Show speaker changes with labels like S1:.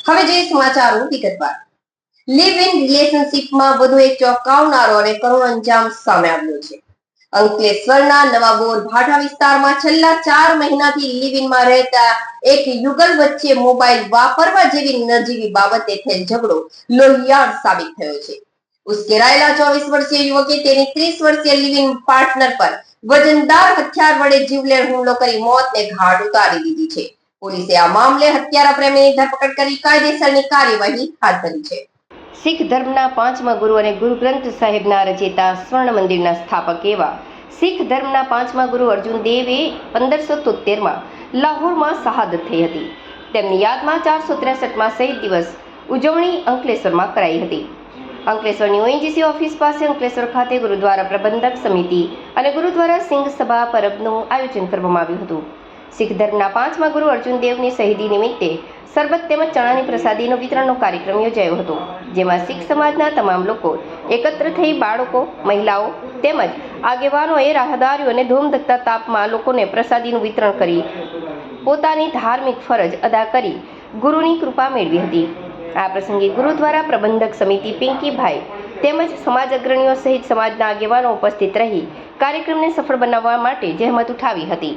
S1: હવે જે સમાચારો વિગતવાર લિવ ઇન રિલેશનશિપમાં વધુ એક ચોંકાવનારો અને કરુણ અંજામ સામે આવ્યો છે। અંકલેશ્વરના નવાબોર ભાઠા વિસ્તારમાં છેલ્લા 4 મહિનાથી લિવ ઇનમાં રહેતા એક યુગલ વચ્ચે મોબાઈલ વાપરવા જેવી નજીવી બાબતે થયેલ ઝઘડો લોહિયાળ સાબિત થયો છે। ઉશ્કેરાયેલા 24 વર્ષીય યુવકે તેની 30 વર્ષીય લિવ ઇન પાર્ટનર પર વજનદાર હથિયાર વડે જીવલેણ હુમલો કરી મોતને ઘાટ ઉતારી દીધી છે। પોલીસે આ મામલે હત્યારા પ્રેમીની ધરપકડ કરી કાયદેસરની કાર્યવાહી હાથ ધરી છે।
S2: શીખ ધર્મના પાંચમા ગુરુ અને ગુરુ ગ્રંથ સાહેબના રચયિતા સ્વર્ણ મંદિરના સ્થાપક એવા શીખ ધર્મના પાંચમા ગુરુ અર્જુન દેવે 1573માં લાહોરમાં શહાદત થઈ હતી। તેમની યાદમાં 463માં શહીદ દિવસ ઉજવણી અંકલેશ્વરમાં કરાઈ હતી। અંકલેશ્વરની ઓએનજીસી ઓફિસ પાસે અંકલેશ્વર ખાતે ગુરુદ્વારા પ્રબંધક સમિતિ અને ગુરુદ્વારા સિંઘ સભા પરબનું આયોજન કરવામાં આવ્યું હતું। શીખ ધર્મના પાંચમા ગુરુ અર્જુન દેવની શહીદી નિમિત્તે સરબત તેમજ ચણાની પ્રસાદીનો વિતરણનો કાર્યક્રમ યોજાયો હતો, જેમાં શીખ સમાજના તમામ લોકો એકત્ર થઈ બાળકો, મહિલાઓ તેમજ આગેવાનોએ રાહદારીઓ અને ધોમધકતા તાપમાં લોકોને પ્રસાદીનું વિતરણ કરી પોતાની ધાર્મિક ફરજ અદા કરી ગુરુની કૃપા મેળવી હતી। આ પ્રસંગે ગુરુદ્વારા પ્રબંધક સમિતિ પિંકીભાઈ તેમજ સમાજ અગ્રણીઓ સહિત સમાજના આગેવાનો ઉપસ્થિત રહી કાર્યક્રમને સફળ બનાવવા માટે જહેમત ઉઠાવી હતી।